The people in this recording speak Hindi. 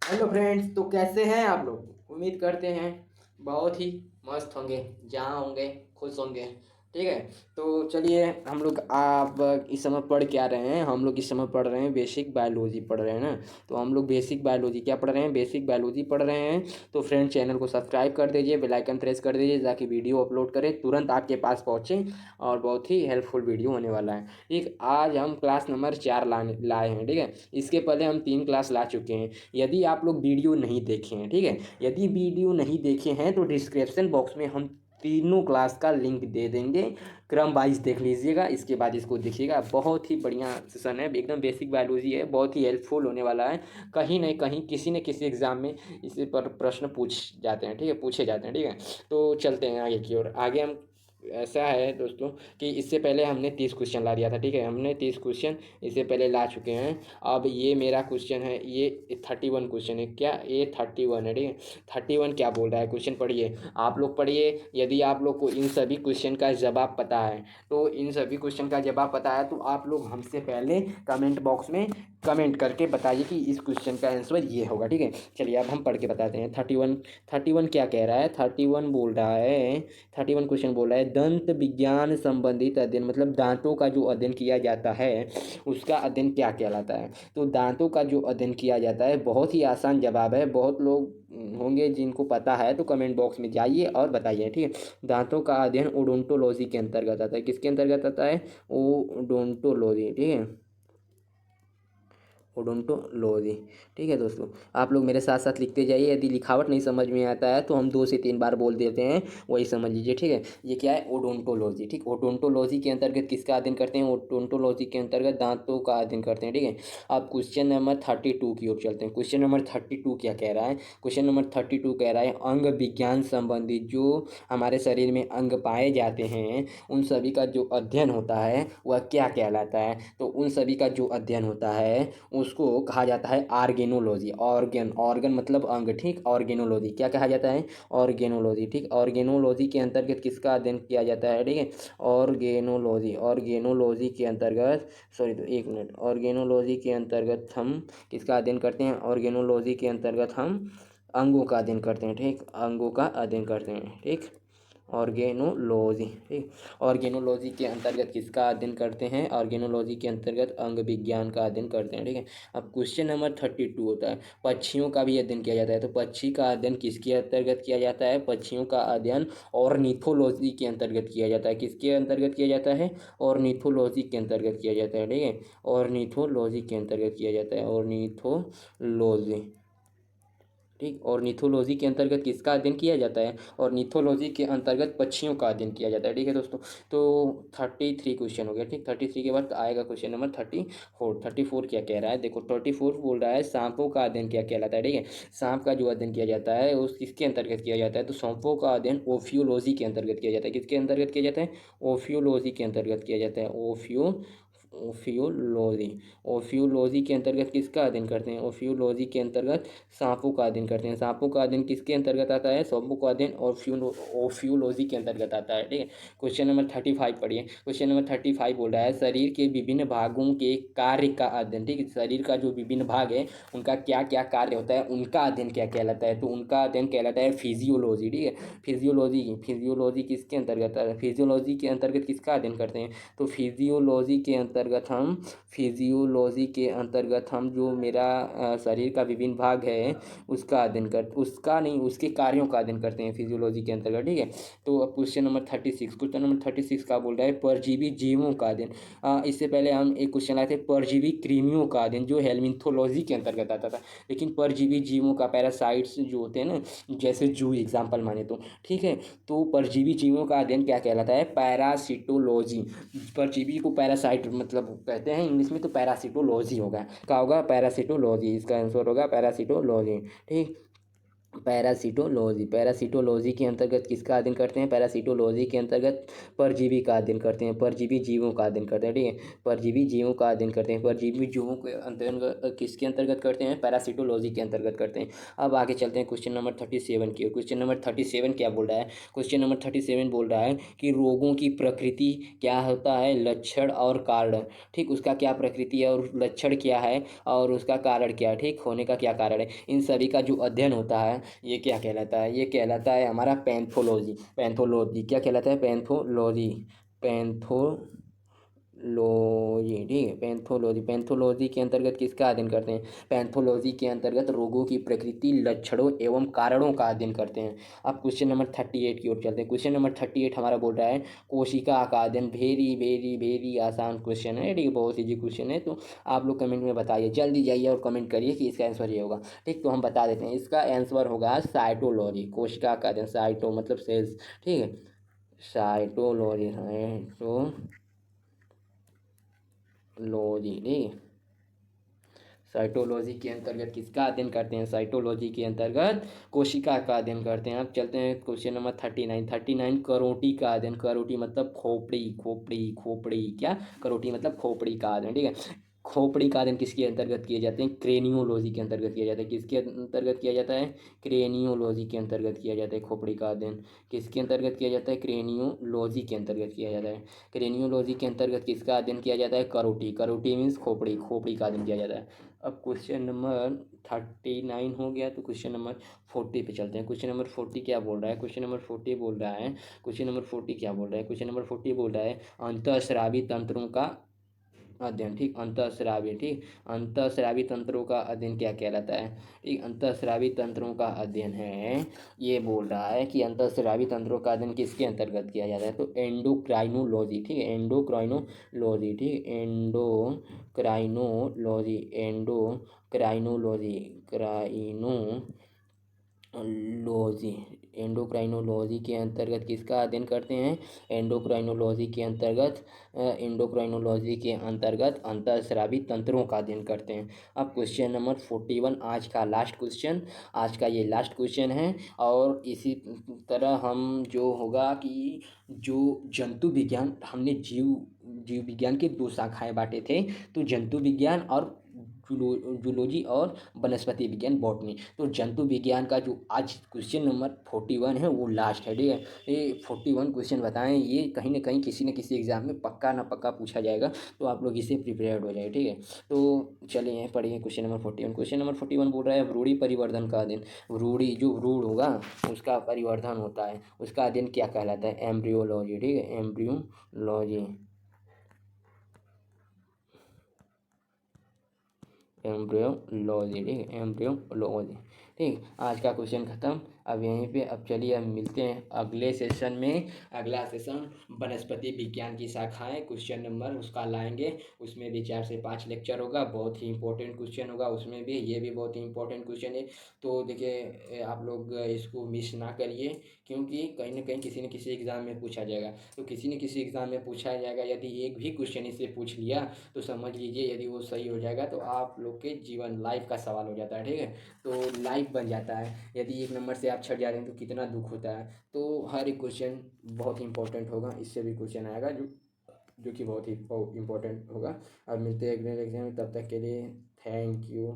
हेलो फ्रेंड्स, तो कैसे हैं आप लोग। उम्मीद करते हैं बहुत ही मस्त होंगे, जहाँ होंगे खुश होंगे। ठीक है। तो चलिए, हम लोग आप इस समय पढ़ क्या रहे हैं। हम लोग इस समय पढ़ रहे हैं बेसिक बायोलॉजी पढ़ रहे हैं ना। तो हम लोग बेसिक बायोलॉजी क्या पढ़ रहे हैं, बेसिक बायोलॉजी पढ़ रहे हैं। तो फ्रेंड, चैनल को सब्सक्राइब कर दीजिए, बेल आइकन प्रेस कर दीजिए ताकि वीडियो अपलोड करें तुरंत आपके पास पहुँचे। और बहुत ही हेल्पफुल वीडियो होने वाला है। ठीक, आज हम क्लास नंबर 4 लाए हैं। ठीक है। इसके पहले हम 3 क्लास ला चुके हैं। यदि आप लोग वीडियो नहीं देखे हैं, ठीक है, यदि वीडियो नहीं देखे हैं तो डिस्क्रिप्शन बॉक्स में हम तीनों क्लास का लिंक दे देंगे। क्रम वाइज देख लीजिएगा, इसके बाद इसको देखिएगा। बहुत ही बढ़िया सेशन है, एकदम बेसिक बायोलॉजी है, बहुत ही हेल्पफुल होने वाला है। कहीं न कहीं किसी न किसी एग्जाम में इसी पर प्रश्न पूछ जाते हैं। ठीक है, पूछे जाते हैं। ठीक है। तो चलते हैं आगे की ओर। आगे हम, ऐसा है दोस्तों कि इससे पहले हमने 30 क्वेश्चन ला दिया था। ठीक है, हमने 30 क्वेश्चन इससे पहले ला चुके हैं। अब ये मेरा क्वेश्चन है, ये 31 क्वेश्चन है। क्या ये 31 है? ठीक है। 31 क्या बोल रहा है, क्वेश्चन पढ़िए, आप लोग पढ़िए। यदि आप लोग को इन सभी क्वेश्चन का जवाब पता है, तो इन सभी क्वेश्चन का जवाब पता है तो आप लोग हमसे पहले कमेंट बॉक्स में कमेंट करके बताइए कि इस क्वेश्चन का आंसर ये होगा। ठीक है। चलिए, अब हम पढ़ के बताते हैं। 31 क्या कह रहा है। 31 बोल रहा है, 31 क्वेश्चन बोल रहा है, दंत विज्ञान संबंधित अध्ययन, मतलब दांतों का जो अध्ययन किया जाता है उसका अध्ययन क्या कहलाता है। तो दांतों का जो अध्ययन किया जाता है, बहुत ही आसान जवाब है। बहुत लोग होंगे जिनको पता है, तो कमेंट बॉक्स में जाइए और बताइए। ठीक है। दांतों का अध्ययन ओडोंटोलॉजी के अंतर्गत आता है। किसके अंतर्गत आता है? ओडोंटोलॉजी। ठीक है, ओडोंटोलॉजी। ठीक है दोस्तों, आप लोग मेरे साथ साथ लिखते जाइए। यदि लिखावट नहीं समझ में आता है तो हम 2 से 3 बार बोल देते हैं, वही समझ लीजिए। ठीक है। ये क्या है? ओडोंटोलॉजी। ठीक, ओडोंटोलॉजी के अंतर्गत किसका अध्ययन करते हैं? ओडोंटोलॉजी के अंतर्गत दांतों का अध्ययन करते हैं। ठीक है। अब क्वेश्चन नंबर 32 की ओर चलते हैं। क्वेश्चन नंबर 32 क्या कह रहा है? क्वेश्चन नंबर 32 कह रहा है, अंग विज्ञान संबंधी जो हमारे शरीर में अंग पाए जाते हैं, उन सभी का जो अध्ययन होता है वह क्या कहलाता है। तो उन सभी का जो अध्ययन होता है उसको कहा जाता है ऑर्गेनोलॉजी। ऑर्गन मतलब अंग। ठीक, ऑर्गेनोलॉजी क्या कहा जाता है? ऑर्गेनोलॉजी। ठीक, ऑर्गेनोलॉजी के अंतर्गत किसका अध्ययन किया जाता है? ठीक है, ऑर्गेनोलॉजी के अंतर्गत, सॉरी, तो एक मिनट, ऑर्गेनोलॉजी के अंतर्गत हम किसका अध्ययन करते हैं? ऑर्गेनोलॉजी के अंतर्गत हम अंगों का अध्ययन करते हैं। ठीक, अंगों का अध्ययन करते हैं। ठीक, ऑर्गेनोलॉजी। ठीक, ऑर्गेनोलॉजी के अंतर्गत किसका अध्ययन करते हैं? ऑर्गेनोलॉजी के अंतर्गत अंग विज्ञान का अध्ययन करते हैं। ठीक है। अब क्वेश्चन नंबर 32 होता है, पक्षियों का भी अध्ययन किया जाता है। तो पक्षी का अध्ययन किसके अंतर्गत किया जाता है? पक्षियों का अध्ययन ऑर्निथोलॉजी के अंतर्गत किया जाता है। किसके अंतर्गत किया जाता है? ऑर्निथोलॉजी के अंतर्गत किया जाता है। ठीक है, ऑर्निथोलॉजी के अंतर्गत किया जाता है, ऑर्निथोलॉजी। ठीक, और निथोलॉजी के अंतर्गत किसका अध्ययन किया जाता है? और निथोलॉजी के अंतर्गत पक्षियों का अध्ययन किया जाता है। ठीक है दोस्तों। तो 33 क्वेश्चन हो गया। ठीक, 33 के बाद आएगा क्वेश्चन नंबर 34। 34 क्या कह रहा है? देखो, 34 बोल रहा है, सांपों का अध्ययन क्या कहलाता है। ठीक है, सांप का जो अध्ययन किया जाता है उस किसके अंतर्गत किया जाता है? तो सांपों का अध्ययन ओफियोलॉजी के अंतर्गत किया जाता है। किसके अंतर्गत किया जाता है? ओफियोलॉजी के अंतर्गत किया जाता है। ओफियोलॉजी। ओफियोलॉजी के अंतर्गत किसका अध्ययन करते हैं? ओफियोलॉजी के अंतर्गत सांपों का अध्ययन करते हैं। सांपों का अध्ययन किसके अंतर्गत आता है? सांपों का अध्ययन ओफियोलॉजी के अंतर्गत आता है। ठीक है। क्वेश्चन नंबर 35 पढ़िए। क्वेश्चन नंबर 35 बोल रहा है, शरीर के विभिन्न भागों के कार्य का अध्ययन। ठीक है, शरीर का जो विभिन्न भाग है उनका क्या क्या कार्य होता है, उनका अध्ययन क्या कहलाता है? तो उनका अध्ययन कहलाता है फिजियोलॉजी। ठीक है, फिजियोलॉजी। फिजियोलॉजी किसके अंतर्गत आता है? फिजियोलॉजी के अंतर्गत किसका अध्ययन करते हैं? तो फिजियोलॉजी के अंतर्गत हम जो मेरा शरीर का विभिन्न भाग है उसका अध्ययन कर, उसका नहीं, उसके कार्यों का अध्ययन करते हैं फिजियोलॉजी के अंतर्गत। ठीक है। तो अब क्वेश्चन नंबर 36, क्वेश्चन नंबर 36 का बोल रहा है, परजीवी जीवों का अध्ययन। इससे पहले हम एक क्वेश्चन आए थे, परजीवी कृमियों का अध्ययन, जो हेल्मिन्थोलॉजी के अंतर्गत आता था। लेकिन परजीवी जीवों का, पैरासाइट्स जो होते हैं ना, जैसे जू एग्जाम्पल माने तो, ठीक है, तो परजीवी जीवों का अध्ययन क्या कहलाता है? पैरासिटोलॉजी। परजीवी को पैरासाइट मतलब कहते हैं इंग्लिश में, तो पैरासिटोलॉजी होगा। क्या होगा? पैरासिटोलॉजी। इसका आंसर होगा पैरासिटोलॉजी। ठीक, पैरासिटोलॉजी, पैरासिटोलॉजी के अंतर्गत किसका अध्ययन करते हैं? पैरासिटोलॉजी के अंतर्गत परजीवी का अध्ययन करते हैं, परजीवी जीवों का अध्ययन करते हैं, ठीक है, परजीवी जीवों का अध्ययन करते हैं, परजीवी जीवों के अध्ययन किसके अंतर्गत करते हैं? पैरासिटोलॉजी के अंतर्गत करते हैं। अब आगे चलते हैं क्वेश्चन नंबर 37 की ओर। क्वेश्चन नंबर 37 क्या बोल रहा है? क्वेश्चन नंबर 37 बोल रहा है कि रोगों की प्रकृति क्या होता है, लक्षण और कारण, ठीक, उसका क्या प्रकृति है और लक्षण क्या है और उसका कारण क्या है, ठीक, होने का क्या कारण है, इन सभी का जो अध्ययन होता है ये क्या कहलाता है? ये कहलाता है हमारा पैथोलॉजी। पैथोलॉजी क्या कहलाता है? पैथोलॉजी, पैथोलॉजी, ठीक है, पैथोलॉजी। पैथोलॉजी के अंतर्गत किसका अध्ययन करते हैं? पैथोलॉजी के अंतर्गत रोगों की प्रकृति, लक्षणों एवं कारणों का अध्ययन करते हैं। अब क्वेश्चन नंबर 38 की ओर चलते हैं। क्वेश्चन नंबर 38 हमारा बोल रहा है कोशिका का अध्ययन। वेरी वेरी वेरी आसान क्वेश्चन है, ठीक है, बहुत ईजी क्वेश्चन है। तो आप लोग कमेंट में बताइए, जल्दी जाइए और कमेंट करिए कि इसका आंसर ये होगा, ठीक। तो हम बता देते हैं, इसका आंसर होगा साइटोलॉजी। कोशिका का अध्ययन, साइटो मतलब सेल्स, ठीक है, साइटोलॉजी, साइटोलॉजी, ठीक है। साइटोलॉजी के अंतर्गत किसका अध्ययन करते हैं? साइटोलॉजी के अंतर्गत कोशिका का अध्ययन करते हैं। अब चलते हैं क्वेश्चन नंबर 39 करोटी का अध्ययन। करोटी मतलब खोपड़ी, खोपड़ी, खोपड़ी, क्या? करोटी मतलब खोपड़ी का अध्ययन, ठीक है। खोपड़ी का अध्ययन किसके अंतर्गत किए जाते हैं? क्रेनियोलॉजी के अंतर्गत किया जाता है। किसके अंतर्गत किया जाता है? क्रेनियोलॉजी के अंतर्गत किया जाता है। खोपड़ी का अध्ययन किसके अंतर्गत किया जाता है? क्रेनियोलॉजी के अंतर्गत किया जाता है। क्रेनियोलॉजी के अंतर्गत किसका अध्ययन किया जाता है? करोटी, करोटी मीन्स खोपड़ी, खोपड़ी का अध्ययन किया जाता है। अब क्वेश्चन नंबर 39 हो गया, तो क्वेश्चन नंबर 40 पे चलते हैं। क्वेश्चन नंबर 40 क्या बोल रहा है? क्वेश्चन नंबर 40 बोल रहा है, क्वेश्चन नंबर 40 क्या बोल रहा है? क्वेश्चन नंबर 40 बोल रहा है अंतःस्रावी तंत्रों का अध्ययन, ठीक, अंतःस्रावी, ठीक, अंतःस्रावी तंत्रों का अध्ययन क्या कहलाता है? ठीक, अंतःस्रावी तंत्रों का अध्ययन है, ये बोल रहा है कि अंतःस्रावी तंत्रों का अध्ययन किसके अंतर्गत किया जाता है? तो एंडोक्राइनोलॉजी, ठीक है, एंडोक्राइनोलॉजी, ठीक, एंडोक्राइनोलॉजी, एंडोक्राइनोलॉजी, क्राइनो लॉजी, एंडोक्राइनोलॉजी के अंतर्गत किसका अध्ययन करते हैं? एंडोक्राइनोलॉजी के अंतर्गत एंडोक्राइनोलॉजी के अंतर्गत अंतःस्रावी तंत्रों का अध्ययन करते हैं। अब क्वेश्चन नंबर 41 आज का लास्ट क्वेश्चन, आज का ये लास्ट क्वेश्चन है। और इसी तरह हम जो होगा कि जो जंतु विज्ञान, हमने जीव जीव विज्ञान के दो शाखाएं बांटे थे, तो जंतु विज्ञान और जूलॉजी और वनस्पति विज्ञान, बॉटनी। तो जंतु विज्ञान का जो आज क्वेश्चन नंबर 41 है वो लास्ट है, ठीक है। ये 41 क्वेश्चन बताएं, ये कहीं ना कहीं किसी न किसी एग्जाम में पक्का ना पक्का पूछा जाएगा, तो आप लोग इसे प्रिपेयर्ड हो जाए, ठीक है। तो चलिए पढ़िए क्वेश्चन नंबर 41। क्वेश्चन नंबर 41 बोल रहा है भ्रूणी परिवर्धन का अध्ययन। भ्रूणी, जो भ्रूण होगा उसका परिवर्धन होता है, उसका अध्ययन क्या कहलाता है? एम्ब्रियोलॉजी, ठीक है, एम्ब्रियोलॉजी, एम्ब्रियोलॉजी, ठीक है, एम्ब्रियोलॉजी, ठीक। आज का क्वेश्चन खत्म। अब यहीं पे, अब चलिए हम मिलते हैं अगले सेशन में। अगला सेशन वनस्पति विज्ञान की शाखाएं, क्वेश्चन नंबर उसका लाएंगे, उसमें भी 4 से 5 लेक्चर होगा, बहुत ही इंपॉर्टेंट क्वेश्चन होगा उसमें भी, ये भी बहुत ही इंपॉर्टेंट क्वेश्चन है। तो देखिए आप लोग इसको मिस ना करिए, क्योंकि कहीं ना कहीं किसी न किसी एग्ज़ाम में पूछा जाएगा। तो किसी न किसी एग्ज़ाम में पूछा जाएगा, यदि एक भी क्वेश्चन इससे पूछ लिया तो समझ लीजिए यदि वो सही हो जाएगा तो आप लोग के जीवन लाइफ का सवाल हो जाता है, ठीक है। तो लाइफ बन जाता है, यदि एक नंबर से आप छट जाते हैं तो कितना दुख होता है। तो हर एक क्वेश्चन बहुत इंपॉर्टेंट होगा, इससे भी क्वेश्चन आएगा जो कि बहुत ही इंपॉर्टेंट होगा। अब मिलते हैं अगले एग्जाम में, तब तक के लिए थैंक यू।